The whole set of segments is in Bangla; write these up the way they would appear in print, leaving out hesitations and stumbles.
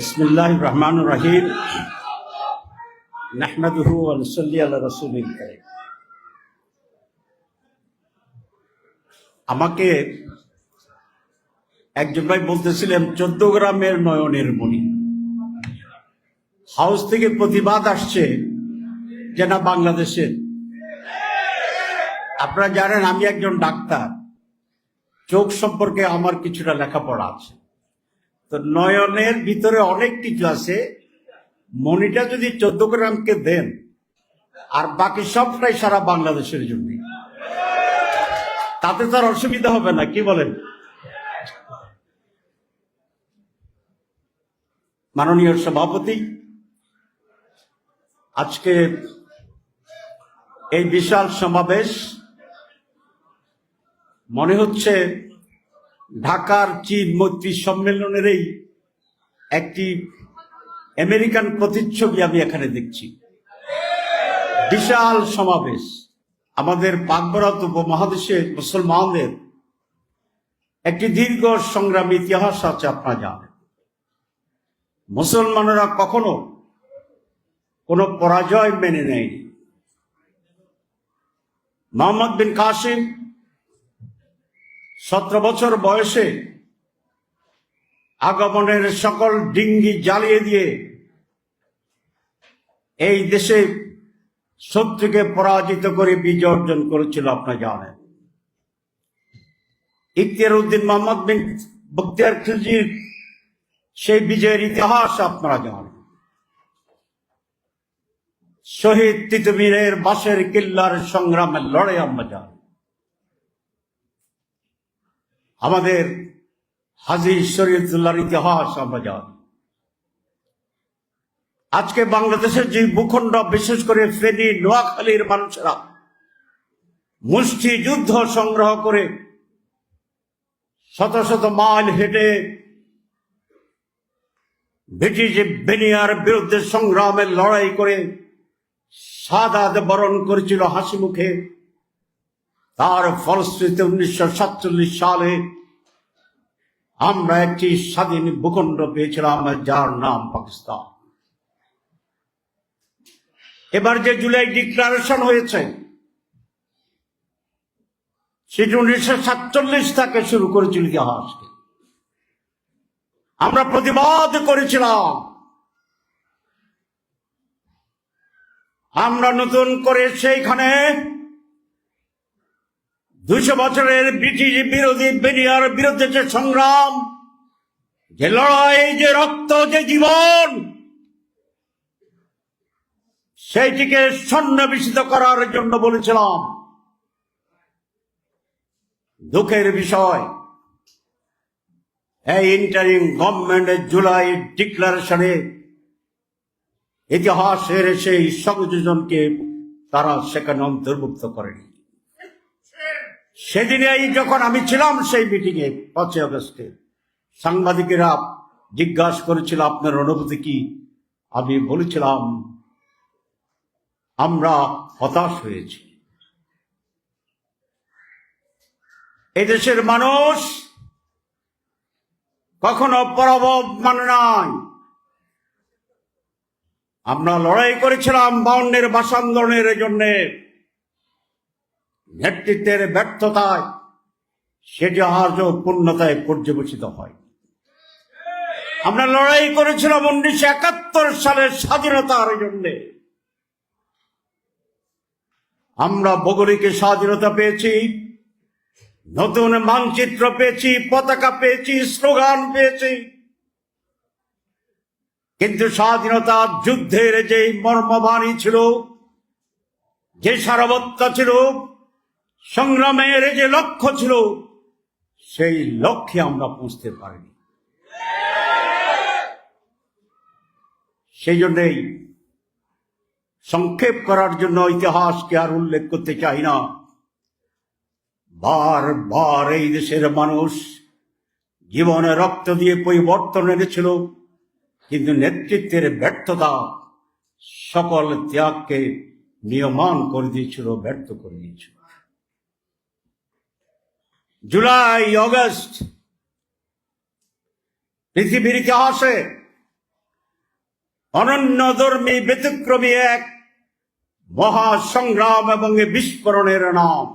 বিসমিল্লাহির রহমানির রহিম। নাহমাদুহু ওয়া নুসাল্লি আলা রাসূলিল কারীম। আমাকে একজন ভাই বলতেছিলেন 14 গ্রামের নয়নের মণি। হাউস থেকে প্রতিবাদ আসছে যে না বাংলাদেশের। আপনারা জানেন আমি একজন ডাক্তার, চোখ সম্পর্কে আমার কিছুটা লেখাপড়া আছে। তো নয়নের ভিতরে অনেক কিছু আছে। মণিটা যদি 14 গ্রামকে দেন আর বাকি সবটাই সারা বাংলাদেশের জন্য, তাতে তার অসুবিধা হবে না, কি বলেন? মাননীয় সভাপতি, আজকে এই বিশাল সমাবেশ মনে হচ্ছে ঢাকার চীন মৈত্রী সম্মেলনেরই একটি আমেরিকান প্রতিচ্ছবি আমি এখানে দেখছি। বিশাল সমাবেশ। আমাদের পাক ভারত উপমহাদেশের মুসলমানদের একটি দীর্ঘ সংগ্রামী ইতিহাস আছে, আপনারা জানেন। মুসলমানরা কখনো কোনো পরাজয় মেনে নেয়নি। মোহাম্মদ বিন কাসিম 17 বছর বয়সে আগমনের সকল ডিঙ্গি জ্বালিয়ে দিয়ে এই দেশে শত্রুকে পরাজিত করে বিজয় অর্জন করেছিল, আপনারা জানেন। ইখতিয়ার উদ্দিন মোহাম্মদ বিন বখতিয়ার খিলজির সেই বিজয়ের ইতিহাস আপনারা জানেন। শহীদ তিতুমীরের বাঁশের কিল্লার সংগ্রামের লড়াই আমরা জানি। আমাদের হাজী শরীয়তুল্লাহর ইতিহাস আমরা জানি। আজকে বাংলাদেশের যে ভূখণ্ড, বিশেষ করে ফেনী নোয়াখালীর মানুষেরা মুষ্টি যুদ্ধ সংগ্রহ করে শত শত মাইল হেঁটে ব্রিটিশ বেনিয়ার বিরুদ্ধে সংগ্রামের লড়াই করে শাহাদাত বরণ করেছিল হাসি মুখে। তার ফলশ্রুতিতে 1947 সালে আমরা একটি স্বাধীন ভূখণ্ড পেয়েছিলাম, যার নাম পাকিস্তান। এবার যে জুলাই ডিক্লারেশন হয়েছে সেটি 1947 থেকে শুরু করেছিল ইতিহাসকে। আমরা প্রতিবাদ করেছিলাম। আমরা নতুন করে সেইখানে 200 বছরের ব্রিটিশ বিরোধী বেনিয়ার বিরুদ্ধে যে সংগ্রাম, যে লড়াই, যে রক্ত, যে জীবন, সেইটিকে সন্নিবেশিত করার জন্য বলেছিলাম। দুঃখের বিষয়, এই ইন্টারিম গভর্নমেন্টের জুলাই ডিক্লারেশনে ইতিহাসের সেই সংযোজনকে তারা সেখানে অন্তর্ভুক্ত করেনি। সেদিনেই যখন আমি ছিলাম সেই মিটিংয়ে 5 আগস্টে, সাংবাদিকেরা জিজ্ঞাসা করেছিল আপনার অনুভূতি কি। আমি বলেছিলাম আমরা হতাশ হয়েছি। এদেশের মানুষ কখনো পরাভব মানে নাই। আমরা লড়াই করেছিলাম 52-এর ভাষা আন্দোলনের জন্য। নেতৃত্বের ব্যর্থতায় সেটি আজও পূর্ণতায় পর্যবেসিত হয়। আমরা লড়াই করেছিলাম 1971 সালের স্বাধীনতার জন্য। আমরা ভৌগোলিক স্বাধীনতা পেয়েছি, নতুন মানচিত্র পেয়েছি, পতাকা পেয়েছি, স্লোগান পেয়েছি। কিন্তু স্বাধীনতা যুদ্ধের যে মর্মবাণী ছিল, যে সারবত্তা ছিল, সংগ্রামের যে লক্ষ্য ছিল, সেই লক্ষ্যে আমরা পৌঁছতে পারিনি। সেই জন্যই সংক্ষেপ করার জন্য ইতিহাসকে আর উল্লেখ করতে চাই না। বারবার এই দেশের মানুষ জীবনে রক্ত দিয়ে পরিবর্তন এনেছিল, কিন্তু নেতৃত্বের ব্যর্থতা সকল ত্যাগকে নিয়মান করে দিয়েছিল, ব্যর্থ করে দিয়েছিল। জুলাই আগস্ট পৃথিবীর ইতিহাসে অনন্যধর্মী ব্যতিক্রমী এক মহাসংগ্রাম এবং বিস্ফোরণের নাম।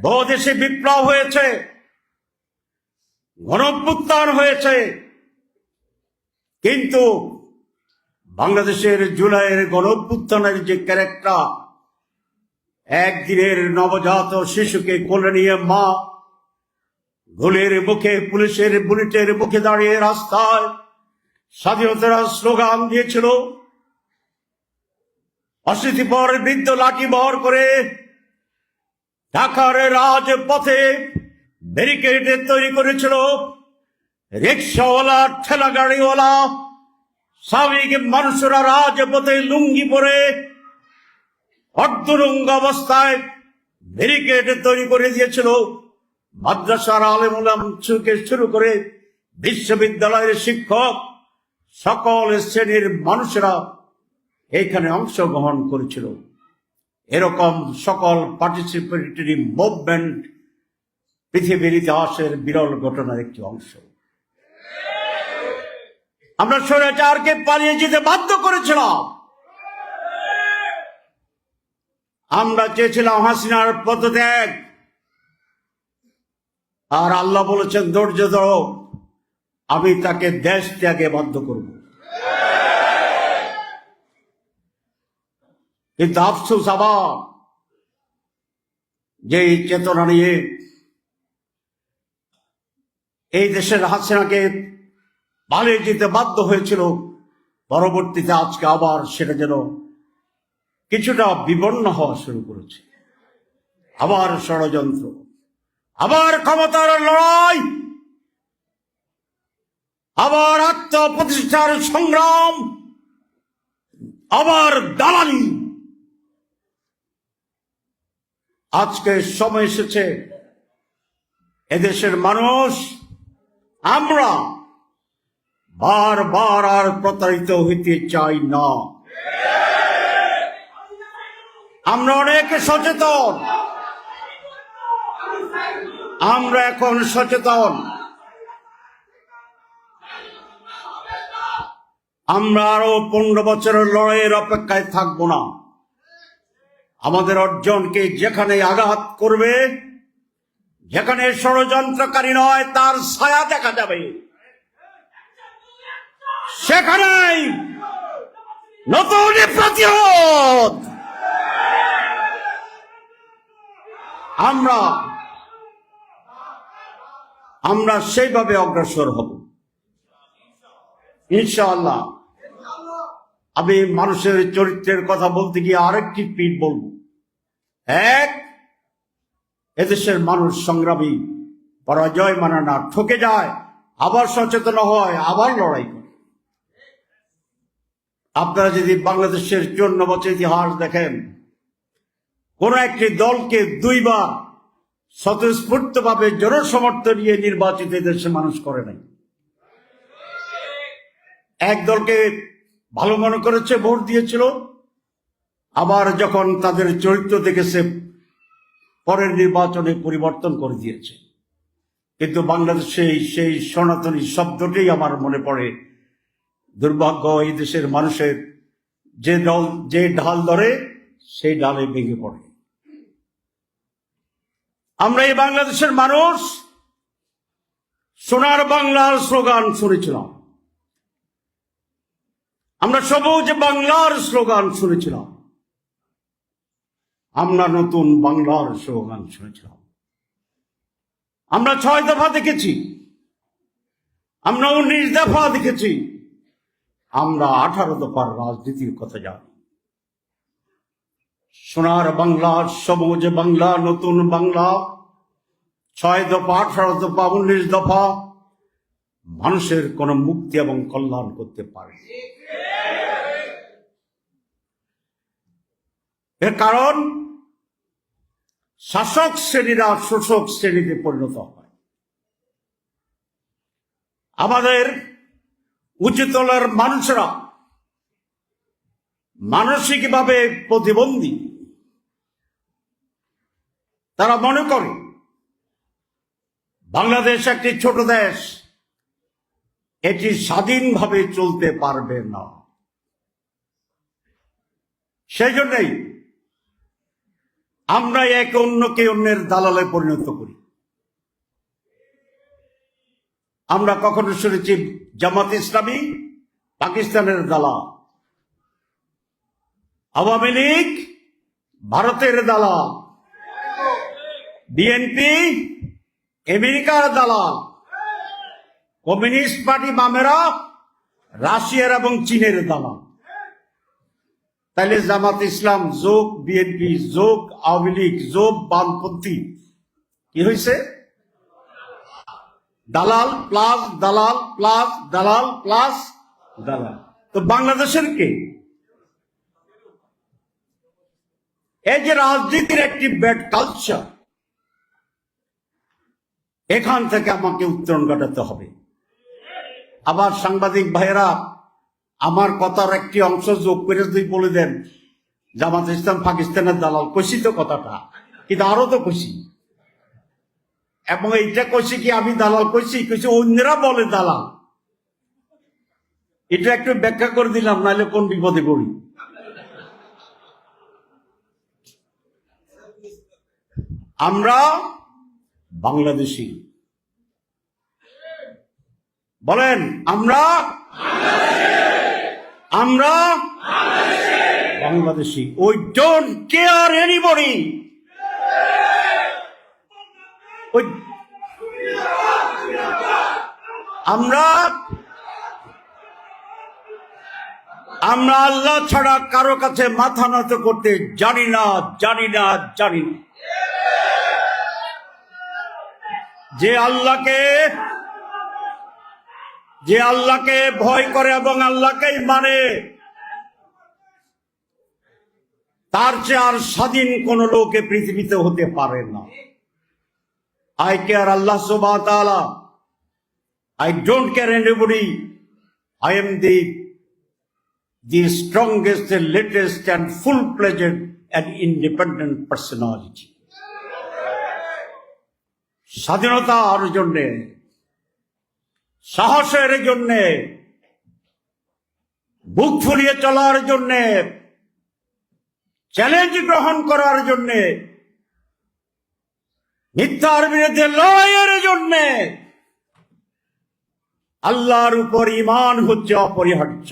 বহু দেশে বিপ্লব হয়েছে, গণঅভ্যুত্থান হয়েছে, কিন্তু বাংলাদেশের জুলাইয়ের গণঅভ্যুত্থানের যে ক্যারেক্টার, একদিনের নবজাত শিশুকে কোলে নিয়ে মা গুলির মুখে, পুলিশের বুলেটের মুখে দাঁড়িয়ে রাস্তায় স্বাধীনতার স্লোগান দিয়েছিল, অশীতিপর বৃদ্ধ লাঠি বহর করে ঢাকার রাজপথে ব্যারিকেড তৈরি করেছিল, রিক্সাওয়ালা, ঠেলা গাড়িওয়ালা, স্বাভাবিক মানুষরা রাজপথে লুঙ্গি পরে অর্ধনঙ্গ অবস্থায় ব্যারিকেড তৈরি করে দিয়েছিল। মাদ্রাসার আলেম ওলামা থেকে শুরু করে বিশ্ববিদ্যালয়ের শিক্ষক, সকল শ্রেণীর মানুষেরা এখানে অংশগ্রহণ করেছিল। এরকম সকল পার্টিসিপেটরি মুভমেন্ট পৃথিবীর ইতিহাসের বিরল ঘটনার একটি অংশ। আমরা স্বৈরাচারকে পালিয়ে যেতে বাধ্য করেছিলাম। আমরা চেয়েছিলাম হাসিনার পদত্যাগ, আর আল্লাহ বলেছেন ধৈর্য ধরো, আমি তাকে দেশ ত্যাগে বাধ্য করব। কিন্তু আফসোস আবার যে চেতনা নিয়ে এই দেশের হাসিনাকে পালিয়ে যেতে বাধ্য হয়েছিল, পরবর্তীতে আজকে আবার সেটা যেন কিছুটা বিবর্ণ হওয়া শুরু করেছে। আবার ষড়যন্ত্র, আবার ক্ষমতার লড়াই, আবার আত্মপ্রতিষ্ঠার সংগ্রাম, আবার দালালি। আজকে সময় এসেছে এদেশের মানুষ, আমরা বারবার আর প্রতারিত হইতে চাই না। আমরা অনেক সচেতন, আমরা এখন সচেতন। আমরা আরো 15 বছরের লড়াইয়ের অপেক্ষায় থাকব না। আমাদের অর্জনকে যেখানে আঘাত করবে, যেখানে ষড়যন্ত্রকারী নয় তার ছায়া দেখা যাবে, সেখানেই নতুন প্রতিরোধ আমরা সেইভাবে অগ্রসর হব ইনশাআল্লাহ। আমি মানুষের চরিত্রের কথা বলতে গিয়ে আরেকটি পিঠ বলবো। এক, এদেশের মানুষ সংগ্রামী, পরাজয় মানে না, ঠকে যায়, আবার সচেতন হয়, আবার লড়াই করে। আপনারা যদি বাংলাদেশের 54 বছর ইতিহাস দেখেন, কোন একটি দলকে 2 বার স্বতঃস্ফূর্তভাবে জনসমর্থন নিয়ে নির্বাচিত দেশের মানুষ করে নাই। এক দলকে ভালো মনে করেছে, ভোট দিয়েছিল, আবার যখন তাদের চরিত্র দেখেছে পরের নির্বাচনে পরিবর্তন করে দিয়েছে। কিন্তু বাংলাদেশে সেই সনাতনী শব্দটাই আমার মনে পড়ে। দুর্ভাগ্য, এই দেশের মানুষের যে ঢাল ধরে সেই ঢালে ভেঙে পড়ে। আমরা এই বাংলাদেশের মানুষ সোনার বাংলার স্লোগান শুনেছিলাম, আমরা সবুজ বাংলার স্লোগান শুনেছিলাম, আমরা নতুন বাংলার স্লোগান শুনেছিলাম। আমরা 6 দফা দেখেছি, আমরা 19 দফা দেখেছি, আমরা 18 দফার রাজনীতির কথা জানি। সোনার বাংলা, সবুজ বাংলা, নতুন বাংলা, 6 দফা, 18 দফা, 19 দফা মানুষের কোন মুক্তি এবং কল্যাণ করতে পারে। এর কারণ শাসক শ্রেণীরা শোষক শ্রেণীতে পরিণত হয়। আমাদের উচ্চতলার মানুষরা মানসিকভাবে প্রতিবন্ধী। তারা মনে করে বাংলাদেশ একটি ছোট দেশ, এটি স্বাধীনভাবে চলতে পারবে না। সেই জন্যই আমরা একে অন্যকে অন্যের দালালে পরিণত করি। আমরা কখনো শুনেছি জামাত ইসলামী পাকিস্তানের দালাল, আওয়ামী লীগ ভারতের দালাল, বিএনপি আমেরিকার দালাল, কমিউনিস্ট পার্টি বামেরা রাশিয়ার এবং চীনের দালাল। তাইলে জামাত ইসলাম যোগ বিএনপি যোগ আওয়ামী লীগ যোগ বামপন্থী কি হয়েছে? দালাল প্লাস দালাল প্লাস দালাল প্লাস দালাল। তো বাংলাদেশের কে? এই যে রাজনীতির একটি ব্যাড কালচার, এখান থেকে আমাকে উত্তরণ ঘটাতে হবে। আবার সাংবাদিক ভাইয়েরা আমার কথার একটি অংশ যোগ করে যদি বলে দেন জামাত ইসলাম পাকিস্তানের দালাল, কইছি তো কথাটা, কিন্তু আরো তো কইছি। এবং এইটা কইছি কি আমি দালাল কইছি? কইছি অন্যরা বলে দালাল। এটা একটু ব্যাখ্যা করে দিলাম, নাহলে কোন বিপদে পড়ি। আমরা বাংলাদেশি, বলেন আমরা বাংলাদেশি। ওই ডোন্ট কেয়ার এনিবডি। আমরা আল্লাহ ছাড়া কারো কাছে মাথা নত করতে জানি না। যে আল্লাহকে ভয় করে এবং আল্লাহকেই মানে, তার চেয়ে আর স্বাধীন কোন লোকে পৃথিবীতে হতে পারে না। I care Allah subhanahu wa ta'ala. I don't care anybody. I am the strongest, the latest and full-fledged and independent personality. স্বাধীনতার জন্যে, সাহসের জন্যে, বুক ফুলিয়ে চলার জন্যে, চ্যালেঞ্জ গ্রহণ করার জন্যে, মিথ্যার বিরুদ্ধে লড়াইয়ের জন্যে আল্লাহর উপর ঈমান হচ্ছে অপরিহার্য।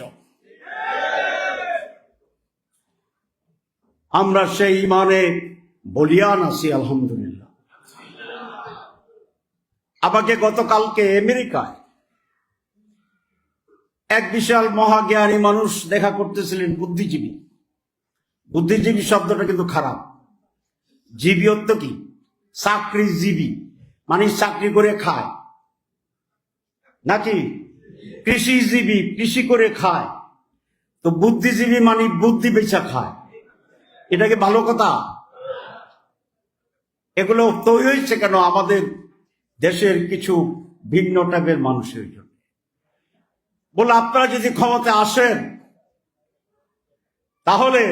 আমরা সেই ঈমানে বলিয়ান আছি আলহামদুলিল্লাহ। আমাকে গতকালকে আমেরিকায় এক বিশাল মহাজ্ঞানী মানুষ দেখা করতেছিলেন, বুদ্ধিজীবী শব্দটা কিন্তু খারাপ। জীবী অর্থ কি? চাকরিজীবী মানে চাকরি করে খায়, নাকি কৃষিজীবী কৃষি করে খায়। তো বুদ্ধিজীবী মানে বুদ্ধি বেচা খায়। এটা কি ভালো কথা? এগুলো তৈরি হয়েছে কেন? আমাদের দেশের কিছু ভিন্ন টাইপের মানুষের জন্য। বলে আপনারা যদি ক্ষমতা আসেন তাহলে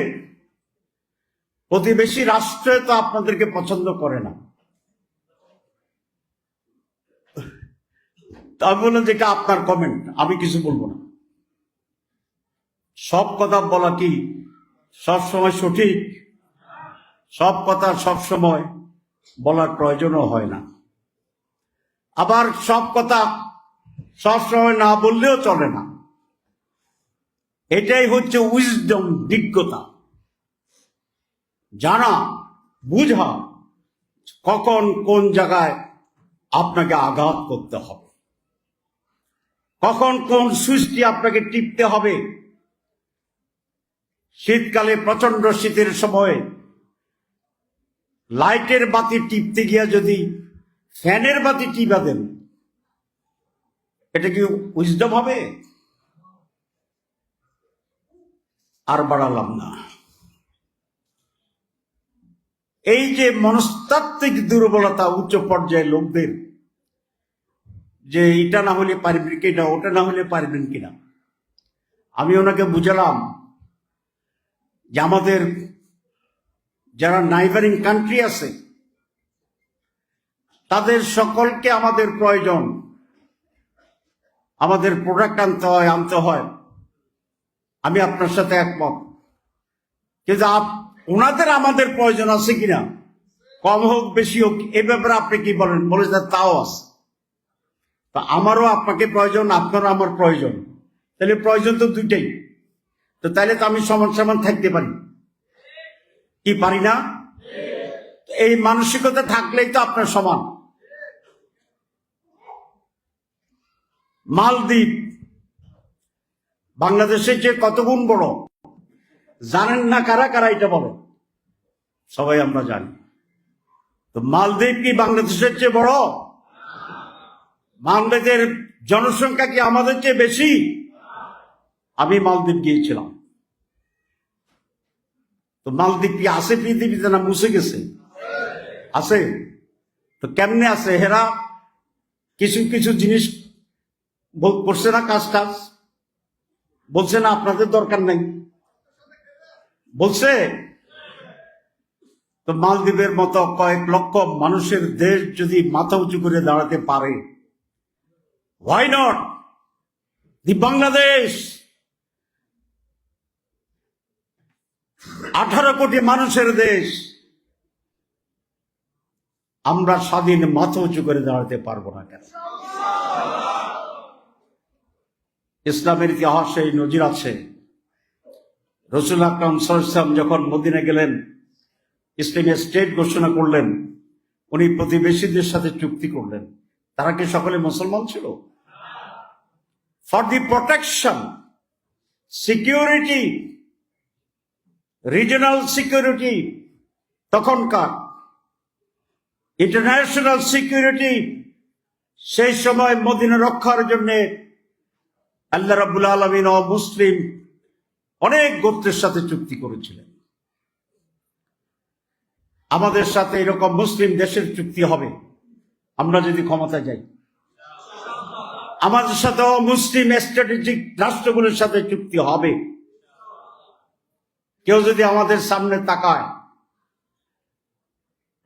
প্রতিবেশী রাষ্ট্রে তো আপনাদেরকে পছন্দ করে না। আমি বললাম যেটা আপনার কমেন্ট, আমি কিছু বলবো না। সব কথা বলা কি সবসময় সঠিক? সব কথা সবসময় বলার প্রয়োজনও হয় না। আবার সব কথা সবসময় না বললেও চলে না। এটাই হচ্ছে উইজডম, বিজ্ঞতা, জানা বুঝা কখন কোন জায়গায় আপনাকে আঘাত করতে হবে, কখন কোন সুইচটি আপনাকে টিপতে হবে। শীতকালে প্রচন্ড শীতের সময় লাইটের বাতি টিপতে গিয়া যদি ফ্যানের বাতি টিপা দেন, এটা কি উইজডম হবে? আর বাড়ালাম না। এই যে মনস্তাত্ত্বিক দুর্বলতা উচ্চ পর্যায়ের লোকদের, যে এটা না হলে পারবেন কিনা, ওটা না হলে পারবেন কিনা, আমি ওনাকে বুঝালাম যে আমাদের যারা নাইবারিং কান্ট্রি আছে তাদের সকলকে আমাদের প্রয়োজন। আমাদের প্রোডাক্ট আনতে হয়, আমি আপনার সাথে একমত। কিন্তু ওনাদের আমাদের প্রয়োজন আছে কিনা, কম হোক বেশি হোক, এ ব্যাপারে আপনি কি বলেন? বলে যে তাও আছে। তা আমারও আপনাকে প্রয়োজন, আপনারও আমার প্রয়োজন, তাহলে প্রয়োজন তো দুইটাই। তো তাহলে তো আমি সমান সমান থাকতে পারি, কি পারি না? এই মানসিকতা থাকলেই তো আপনার সমান। মালদ্বীপ বাংলাদেশের যে কত গুণ বড় জানেন না? কারা কারা এটা বলে? সবাই আমরা জানি। তো মালদ্বীপ কি বাংলাদেশের চেয়ে বড়? বাংলাদেশের জনসংখ্যা কি আমাদের চেয়ে বেশি? আমি মালদ্বীপ গিয়েছিলাম। তো মালদ্বীপ কি আছে পৃথিবীতে না মুছে গেছে? আছে। তো কেমনে আছে? হেরা কিছু কিছু জিনিস করছে না, কাজ টাজ বলছে না আপনাদের দরকার নাই, বলছে। তো মালদ্বীপের মতো কয়েক লক্ষ মানুষের দেশ যদি মাথা উঁচু করে দাঁড়াতে পারে, হোয়াই নট দি বাংলাদেশ? 18 কোটি মানুষের দেশ, আমরা স্বাধীন মাথা উঁচু করে দাঁড়াতে পারবো না কেন? ইসলামের ইতিহাসে এই নজির আছে। রাসূল আকরাম সাল্লাল্লাহু আলাইহি ওয়াসাল্লাম যখন মদিনা গেলেন, ইসলামিক স্টেট ঘোষণা করলেন, উনি প্রতিবেশীদের সাথে চুক্তি করলেন। তারা কি সকলে মুসলমান ছিল? For the protection, security, regional security, তখনকার ইন্টারন্যাশনাল সিকিউরিটি, সেই সময় মদিনা রক্ষার জন্য আল্লাহ রাব্বুল আলামিন ও মুসলিম অনেক গোত্রের সাথে চুক্তি করেছিলেন। আমাদের সাথে এরকম মুসলিম দেশের চুক্তি হবে আমরা যদি ক্ষমতা যাই। আমাদের সাথে মুসলিম স্ট্র্যাটেজিক রাষ্ট্রগুলোর সাথে চুক্তি হবে। কেউ যদি আমাদের সামনে তাকায়,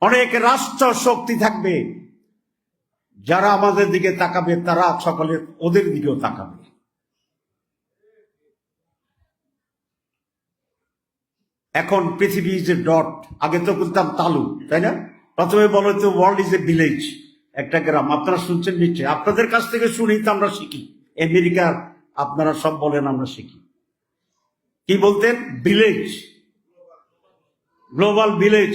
অনেক রাষ্ট্র শক্তি থাকবে, যারা আমাদের দিকে তাকাবে তারা সকলে ওদের দিকেও তাকাবে। এখন পৃথিবী ইজ এ ডট, আগে তো বলতাম তালু, তাই না? প্রথমে বলো তো ওয়ার্ল্ড ইজ এ ভিলেজ, একটা গ্রাম। আপনারা শুনছেন নিশ্চয়ই, আপনাদের কাছ থেকে শুনি তো আমরা শিখি। আমেরিকার আপনারা সব বলেন আমরা শিখি। কি বলতেন? Village, global village.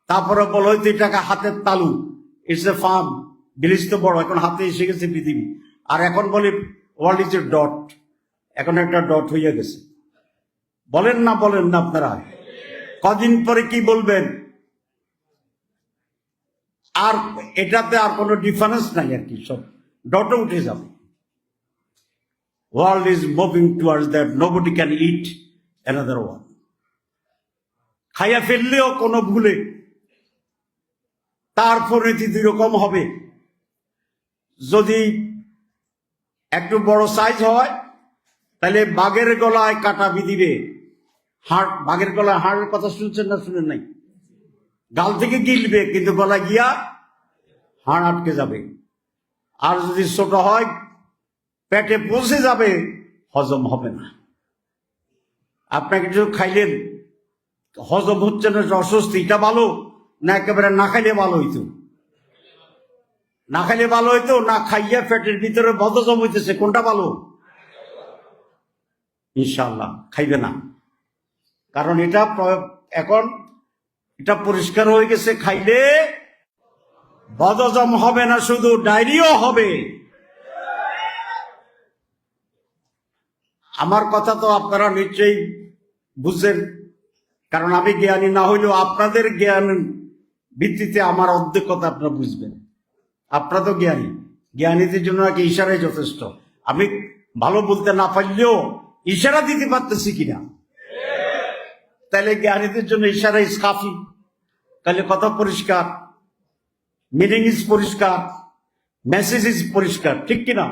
তারপরে বলো হয়তো এটাকে হাতের তালু, ইটস এ ফার্ম। ভিলেজ তো বড়, এখন হাতে এসে গেছে পৃথিবী। আর এখন বলে ওয়ার্ল্ড ইজ এ ডট, এখন একটা ডট হয়ে গেছে। বলেন না, বলেন না আপনারা? কদিন পরে কি বলবেন? আর এটাতে আর কোনো ডিফারেন্স নাই আর কি, সব ডটে উঠে যাবে। World is moving towards that nobody can it another one. খাইয়া ফেললেও কোনো ভুলে তার পরিণতি দুই রকম হবে। যদি একটু বড় সাইজ হয় তাহলে বাঘের গলায় কাটা বিধিবে। হাড়, বাঘের গলায় হাড়ের কথা শুনছেন না শুনেন নাই? গাল থেকে গিলবে কিন্তু গলায় গিয়া হাড় আটকে যাবে। আর যদি ছোট হয় পেটে পৌঁছে যাবে, হজম হবে না। আপনাকে কিছু খাইলেন, হজম হচ্ছে না, অস্বস্তি, এটা ভালো না একেবারে না খাইলে ভালো হইতো? না খাইলে ভালো হইতো না খাইয়া পেটের ভিতরে বদহজম হইতেছে, কোনটা ভালো? ইনশাআল্লাহ খাইবে না, কারণ এটা এখন এটা পরিষ্কার হয়ে গেছে, খাইলে বদহজম হবে না, শুধু ডায়রিয়াও হবে। আমার কথা তো আপনারা নিশ্চয়ই বুঝছেন, কারণ আমি জ্ঞানী না হইলেও আপনাদের জ্ঞান ভিত্তিতে আমার অর্ধেক কথা আপনারা বুঝবেন। আপনারা তো জ্ঞানী, জ্ঞানীদের জন্য নাকি ইশারাই যথেষ্ট। আমি ভালো বলতে না পারলেও ইশারা দিতে পারতেছি কিনা, তাহলে জ্ঞানীদের জন্য ইশারা ইজ কাফি। তাহলে কথা পরিষ্কার, মিনিং ইজ পরিষ্কার, মেসেজ ইজ পরিষ্কার, ঠিক কিনা?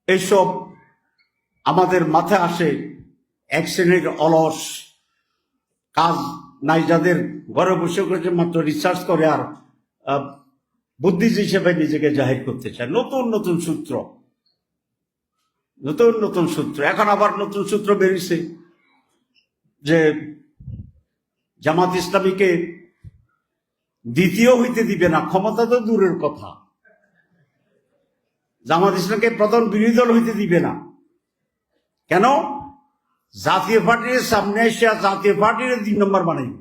এইসব আমাদের মাথায় আসে এক শ্রেণীর অলস, কাজ নাই যাদের, ঘরে বসে করেছে মাত্র রিসার্চ করে আর বুদ্ধিজীবী হিসেবে নিজেকে জাহির করতে চায়। নতুন নতুন সূত্র, নতুন নতুন সূত্র। এখন আবার নতুন সূত্র বেরিয়েছে যে জামাত ইসলামীকে দ্বিতীয় হইতে দিবে না। ক্ষমতা তো দূরের কথা, জামাত ইসলামকে প্রধান বিরোধী দল হইতে দিবে না। কেন? জাতীয় পার্টির সামনে এসে জাতীয় পার্টির 2 নম্বর বানাইবে।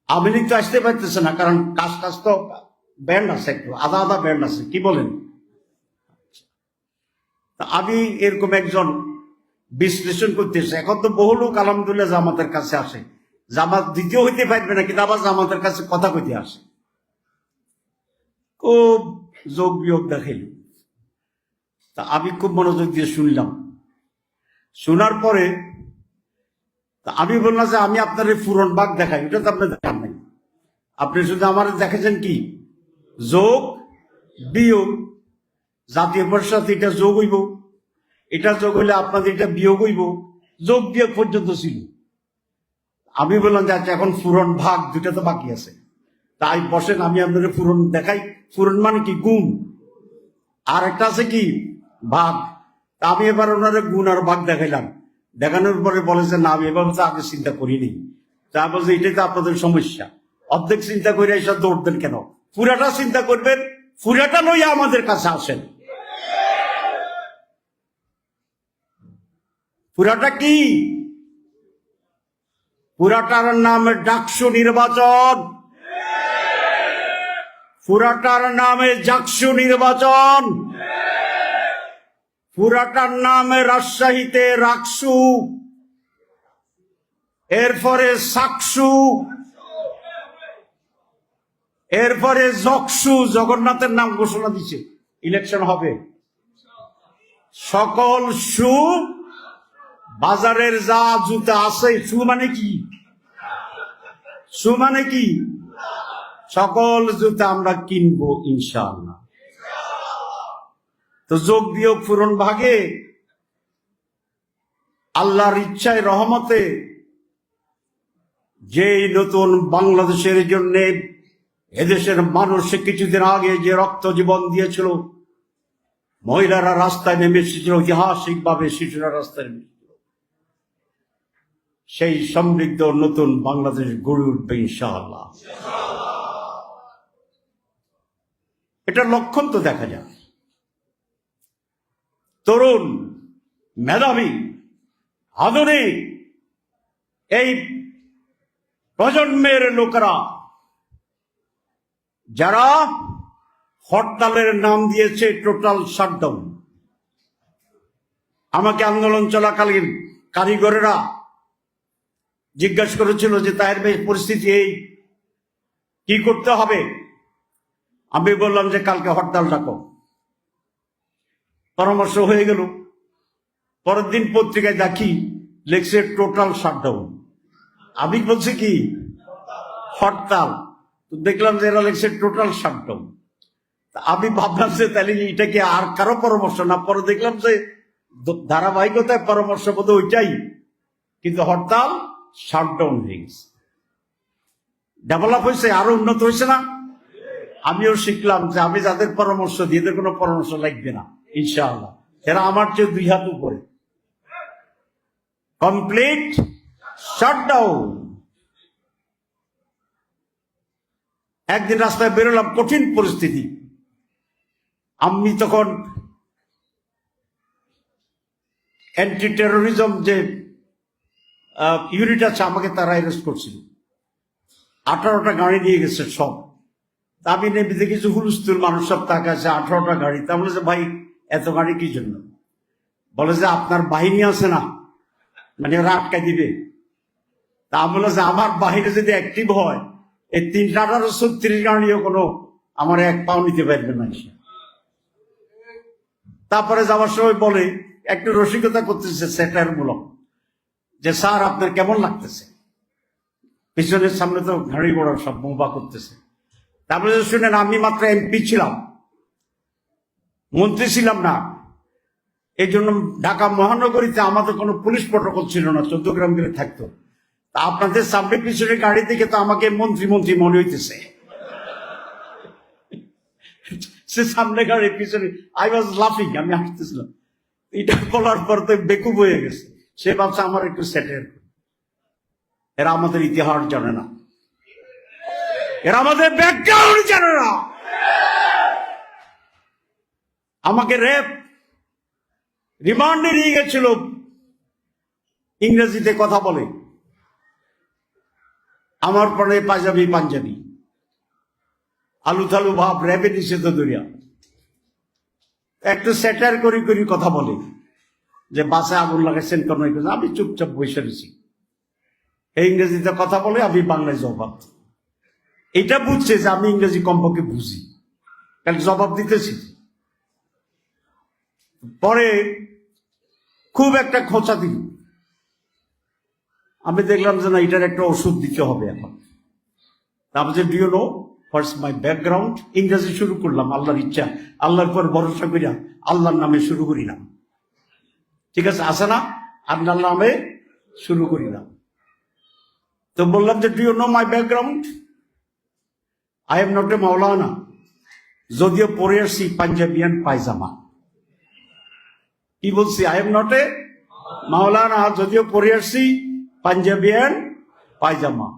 আওয়ামী লীগ তো আসতে পারতেছে না, কারণ কাজ কাজ তো ব্যান্ড আছে, একটু আধা আধা ব্যান্ড আছে। কি বলেন? আমি এরকম একজন বিশ্লেষণ করতেছি। এখন তো বহু লোক আলহামদুলিল্লাহ জামাতের কাছে আসে, জামাত দ্বিতীয় হইতে পারবে না, কিন্তু আবার জামাতের কাছে কথা কইতে আসে। খুব যোগ বিয়োগ দেখাইল। তা আমি খুব মনোযোগ দিয়ে শুনলাম। শোনার পরে আমি বললাম যে আমি আপনার ফুরন বাঘ দেখাই, ওটা তো আপনি দেখান নাই। আপনি শুধু আমার দেখেছেন কি যোগ বিয়োগ। জাতীয় পরিষদ এটা যোগ হইব, এটা যোগ হইলে আপনাদের এটা বিয়োগ হইব, যোগ বিয়োগ পর্যন্ত ছিল। আমি বললাম যে আচ্ছা এখন ফুরন ভাগ দুটা তো বাকি আছে, তাই বসেন আমি আপনাদের ফুরন দেখাই। ফুরন মানে কি? গুণ। আর একটা আছে কি? ভাগ। তা আমি এবার ওনারা গুণ আর ভাগ দেখাইলাম। দেখানোর পরে বলেছে না আমি এবার তো আগে চিন্তা করিনি। তা বলছে এটাই তো আপনাদের সমস্যা, অর্ধেক চিন্তা করে এসব দৌড় দেন কেন? পুরাটা চিন্তা করবেন, পুরাটা লইয়া আমাদের কাছে আসেন। পুরাটা কি? পুরাটার নামে ডাকসু নির্বাচন, পুরাটার নামে জাকসু নির্বাচন, পুরাটার নামে রাজশাহীতে রাকসু, এরপরে সাকসু, এরপরে জকসু। জগন্নাথের নাম ঘোষণা দিচ্ছে, ইলেকশন হবে। সকল সু বাজারের যা জুতা আছে, সু মানে কি? সু মানে কি? সকল জুতা আমরা কিনবো ইনশাআল্লাহ। তো যোগ বিয়োগ পূরণ ভাগে আল্লাহর ইচ্ছায় রহমতে যেই নতুন বাংলাদেশের জন্য এদেশের মানুষ কিছুদিন আগে যে রক্ত জীবন দিয়েছিল, মহিলারা রাস্তায় নেমে এসেছিল, ঐতিহাসিক ভাবে শিশুরা রাস্তায় নেমেছিল, সেই সমৃদ্ধ নতুন বাংলাদেশ গড়ে উঠবে ইনশাআল্লাহ। এটার লক্ষণ তো দেখা যায়। তরুণ, মেধাবী, আধুনিক এই প্রজন্মের লোকেরা যারা হরতালের নাম দিয়েছে টোটাল শাটডাউন। আমাকে আন্দোলন চলাকালীন কারিগরেরা জিজ্ঞাসা করেছিল যে তাহের ভাই পরিস্থিতি এই, কি করতে হবে? আমি বললাম যে কালকে হরতাল ডাকো। পরামর্শ হয়ে গেল। পরের দিন পত্রিকায় দেখি লেখছে টোটাল শাটডাউন। আমি বলছি কি হরতাল, তো দেখলাম যে এরা লেখছে টোটাল শাটডাউন। আমি ভাবলাম যে তাহলে এটা কি আর কারো পরামর্শ না? পরে দেখলাম যে ধারাবাহিকতায় পরামর্শ বোধ ওইটাই, কিন্তু হরতাল শাটডাউন হয়ে গেছে। ডেভেলপ হয়েছে, আরো উন্নত হয়েছে না? আমিও শিখলাম যে আমি যাদের পরামর্শ দিই এদের কোনো পরামর্শ লাগবে না ইনশাআল্লাহ। এরা আমার চেয়ে 2 হাত উপরে। Complete shutdown. একদিন রাস্তায় বেরোলাম, কঠিন পরিস্থিতি। আমি তখন অ্যান্টি টেরোরিজম যে ইউনিট আছে, আমাকে তারা অ্যারেস্ট করছিল। 18টা গাড়ি নিয়ে গেছে সব। তা আমি নেমে দেখেছি হুলস্থুল, মানুষ সব তাকাছে, 18টা গাড়ি। তা বলে যে ভাই এত গাড়ি কি জন্য? বলে যে আপনার বাহিনী আছে না, মানে ওরা আটকাই দিবে। তা বলে যে আমার বাহিনী যদি অ্যাক্টিভ হয় এই 336 গাড়িও কোনো আমার 1 পাও নিতে পারবে না। তারপরে যাওয়ার সময় বলে, একটু রসিকতা করতেছে সেটার মূলক, যে স্যার আপনার কেমন লাগতেছে? পিছনের সামনে তো গাড়ি ঘোড়া সব বোমা করতেছে। তারপরে শুনেন, আমি মাত্র এমপি ছিলাম, মন্ত্রী ছিলাম না। এই জন্য ঢাকা মহানগরীতে আমাদের কোনো পুলিশ প্রটোকল ছিল না, 14 গ্রাম করে থাকতো। তা আপনাদের সামনে পিছনে গাড়ি দেখে তো আমাকে মন্ত্রী মন্ত্রী মনে হইতেছে। সে সামনে গাড়ির পিছনে, আই ওয়াজ লাফিং, আমি হাসতেছিলাম। এটা বলার পর তো বেকুব হয়ে গেছে, সে ভাবছে আমার একটু সেটেল। এরা আমাদের ইতিহাস জানে না, এরা আমাদের ব্যাকগ্রাউন্ড জানে না। আমাকে রিমান্ডে নিয়ে গেছিল, ইংরেজিতে কথা বলে, আমার পরে পাঞ্জাবি আলু থালু ভাব, র্যাবে নিষেধ দরিয়া একটু স্যাটার করি কথা বলে যে বাসে আগুন লাগাইছেন কেন। আমি চুপচাপ বসে রয়েছি, এই ইংরেজিতে কথা বলে, আমি বাংলায় জবাব। এটা বুঝছে যে আমি ইংরেজি কমপক্ষে বুঝি, কাল জবাব দিতেছি। পরে খুব একটা খোঁচা দিল, আমি দেখলাম যে না, এটার একটা ওষুধ দিতে হবে এখন। তারপর যে do you know what's my background, ইংরেজি শুরু করলাম, আল্লাহর ইচ্ছা, আল্লাহর পর ভরসা করিয়া আল্লাহর নামে শুরু করিলাম। ঠিক আছে, আসে না, আল্লাহর নামে শুরু করিলাম। তো বললাম যে do you know my background, I am not a মাওলানা, যদিও পরে আসছি পাঞ্জাবিয়ান পায়জামা। কি বলছি? আই এম নট এ মাওলানা, যদিও পরে আসছি পাঞ্জাবিয়ান পায়জামা।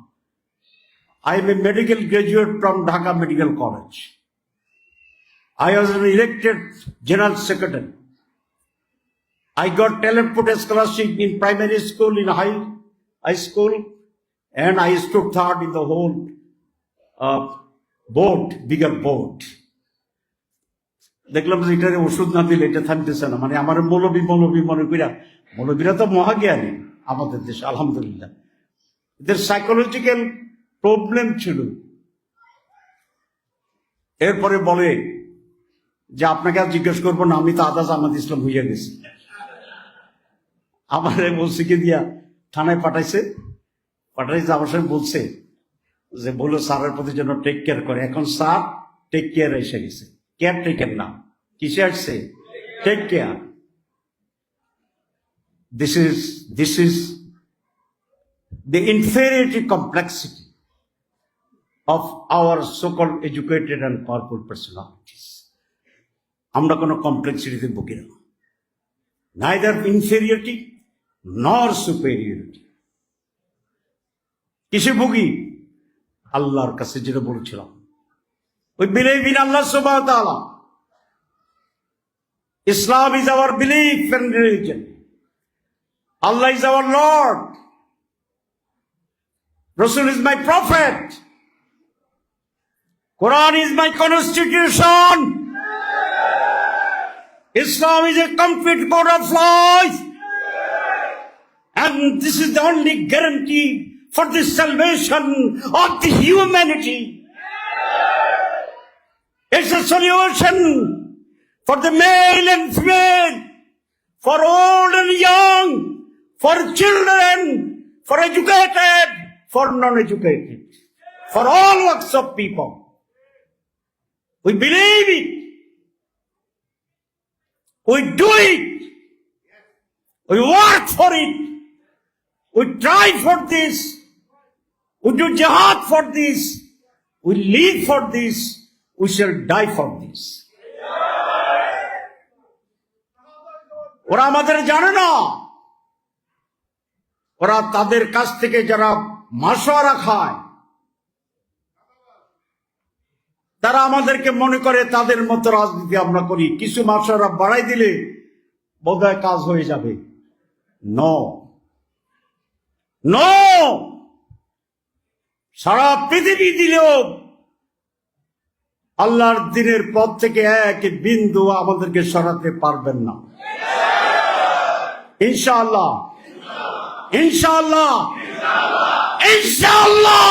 I am a medical graduate from Dhaka Medical College. I was an elected General Secretary. I got talent put scholarship in primary school, in high school, and I stood third in the whole board, bigger board. দেখলাম যে এটার ওষুধ না দিলে এটা থামতেছে না, মানে আমার মৌলবী মনে করিয়া, মৌলবীরা তো মহাজ্ঞানী আমাদের দেশে আলহামদুলিল্লাহ। এদের সাইকোলজিক্যাল প্রবলেম ছিল। এরপরে বলে যে আপনাকে আর জিজ্ঞেস করবো না, আমি তো আদা জামাত ইসলাম হইয়া গেছি। আমার বলছে কি দিয়া থানায় পাঠাইছে আমার সঙ্গে বলছে যে বলো স্যারের প্রতি যেন টেক কেয়ার করে। এখন স্যার টেক কেয়ার এসে গেছে, কেয়ার টেকের না, কিসে আসছে? Take care. This is the inferiority complexity of our so-called educated and powerful personalities. আমরা কোনো কমপ্লেক্সিটিতে ভুগি না, neither inferiority nor superiority. কিসে ভুগি? আল্লাহর কাছে, যেটা বলছিলাম, we believe in Allah subhanahu wa ta'ala. Islam is our belief and religion. Allah is our Lord. Rasul is my prophet. Quran is my constitution. Islam is a complete code of life. And this is the only guarantee for the salvation of the humanity. It's a solution for the male and female, for old and young, for children, for educated, for non-educated, for all walks of people. We believe it. We do it. We work for it. We try for this. We do jihad for this. We live for this. We shall die for this. ওরা আমাদের জানে না, ওরা তাদের কাছ থেকে যারা মাশওয়ারা খায়, তারা আমাদেরকে মনে করে তাদের মতো রাজনীতি আমরা করি, কিছু মাশওয়ারা বাড়াই দিলে বোধহয় কাজ হয়ে যাবে। নো, সারা পৃথিবী দিলেও আল্লাহর দ্বীনের পথ থেকে এক বিন্দু আমাদেরকে সরাতে পারবেন না। ইনশাআল্লাহ, ইনশাআল্লাহ, ইনশাআল্লাহ।